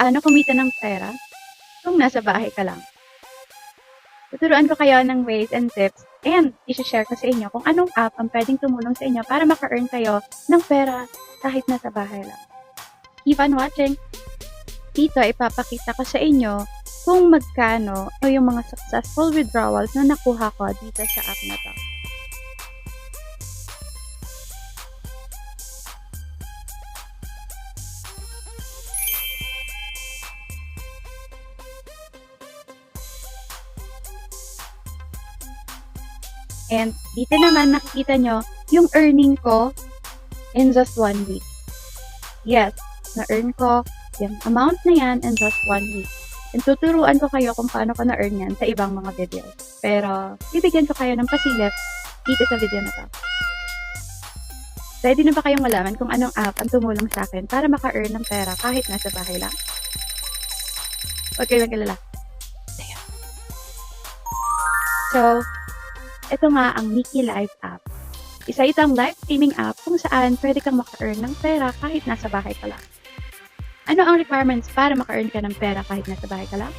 Paano kumita ng pera kung nasa bahay ka lang? Tuturuan ko kayo ng ways and tips and i-share ko sa inyo kung anong app ang pwedeng tumulong sa inyo para maka-earn kayo ng pera kahit nasa bahay lang. Keep on watching! Dito, ipapakita ko sa inyo kung magkano o yung mga successful withdrawals na nakuha ko dito sa app na to. And dito naman nakikita nyo yung earning ko in just 1 week. Yes, na-earn ko yung amount na yan in just 1 week. And tuturuan ko kayo kung paano ko na-earn yan sa ibang mga videos. Pero, bibigyan ko kayo ng pasilip dito sa video na to. Ready na ba kayong malaman kung anong app ang tumulong sa akin para maka-earn ng pera kahit nasa bahay lang? Huwag kayo mag-alala. So, ito nga ang Nikki Live app. Isa itong live streaming app kung saan pwede kang maka-earn ng pera kahit nasa bahay ka lang. Ano ang requirements para maka-earn ka ng pera kahit nasa bahay ka lang?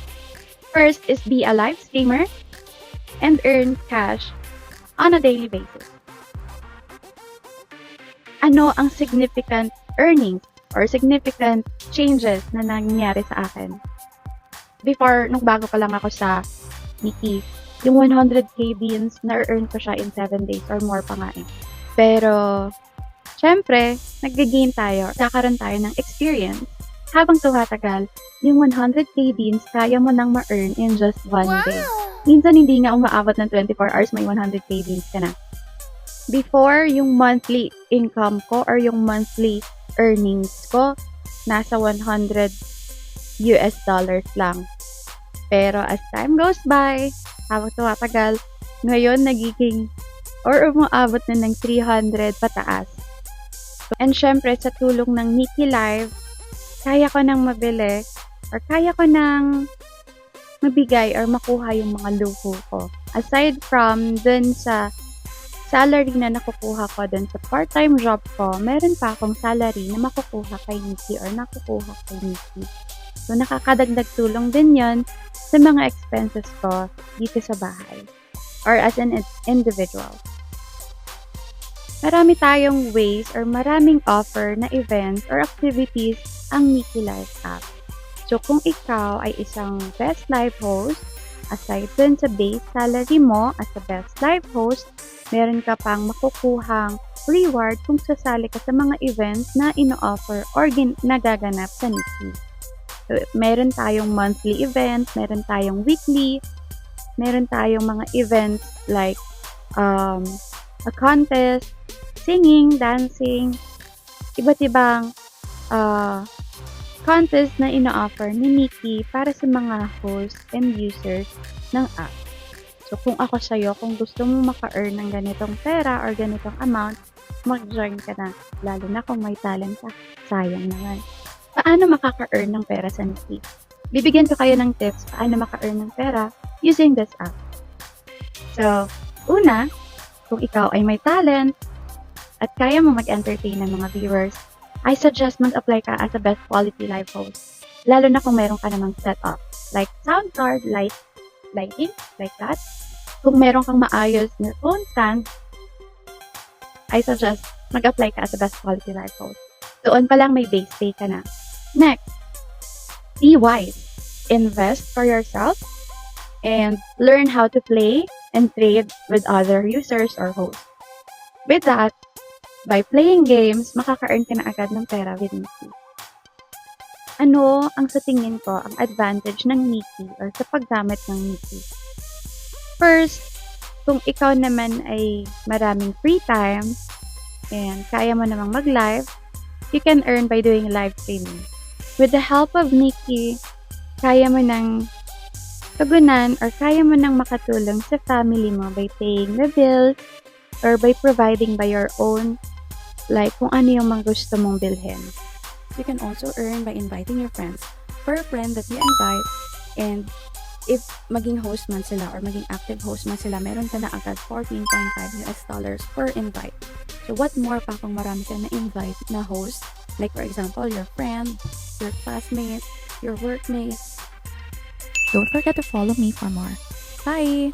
First is be a live streamer and earn cash on a daily basis. Ano ang significant earnings or significant changes na nangyari sa akin? Before, nung bago pa lang ako sa Nikki, yung 100k beans, na-earn ko siya in 7 days or more pa nga eh. Pero, syempre, nag-gain tayo, kakaroon tayo ng experience. Habang tumatagal, yung 100k beans, kaya mo nang ma-earn in just 1 day. Minsan, hindi nga umaabot ng 24 hours, may 100k beans ka na. Before, yung monthly income ko or yung monthly earnings ko, nasa $100 lang. Pero as time goes by, habang tumatagal, ngayon nagiging or umaabot na ng 300 pataas. And syempre, sa tulong ng Nikki Live, kaya ko nang mabili or kaya ko nang mabigay or makuha yung mga luho ko. Aside from dun sa salary na nakukuha ko dun sa part-time job ko, meron pa akong salary na makukuha kay Nikki or nakukuha kay Nikki. So, nakakadagdag tulong din yon sa mga expenses ko dito sa bahay or as an individual. Marami tayong ways or maraming offer na events or activities ang Nikki Live app. So, kung ikaw ay isang best live host, aside dun sa base salary mo as a best live host, meron ka pang makukuhang reward kung sasali ka sa mga events na ino-offer or nagaganap sa Nikki. So, meron tayong monthly event, meron tayong weekly, meron tayong mga events like a contest, singing, dancing, iba't ibang contest na ino-offer ni Nikki para sa mga hosts and users ng app. So, kung ako sa'yo, kung gusto mong maka-earn ng ganitong pera or ganitong amount, mag-join ka na. Lalo na kung may talent ka. Sayang naman. Paano makaka-earn ng pera sa Nikki? Bibigyan ko kayo ng tips paano maka-earn ng pera using this app. So, una, kung ikaw ay may talent at kaya mo mag-entertain ng mga viewers, I suggest mag-apply ka as a best quality live host. Lalo na kung meron ka namang setup, like sound card, lighting, like that. Kung meron kang maayos na phone stand, I suggest mag-apply ka as a best quality live host. Doon pa lang may base pay ka na. Next, be wise. Invest for yourself and learn how to play and trade with other users or hosts. With that, by playing games, makaka-earn ka na agad ng pera with Nikki. Ano ang sa tingin ko ang advantage ng Nikki or sa paggamit ng Nikki? First, kung ikaw naman ay maraming free time and kaya mo namang mag-live, you can earn by doing live streaming. With the help of Nikki, kaya mo nang tugunan or kaya mo nang makatulong sa family mo by paying the bills or by providing by your own, like kung ano yung mga gusto mong bilhin. You can also earn by inviting your friends. Per friend that you invite, and if maging host man sila or maging active host man sila, meron ka na agad $14.5 per invite. So what more pa kung marami ka na invite na host, like for example, your friend, your classmates, your workmates. Don't forget to follow me for more. Bye!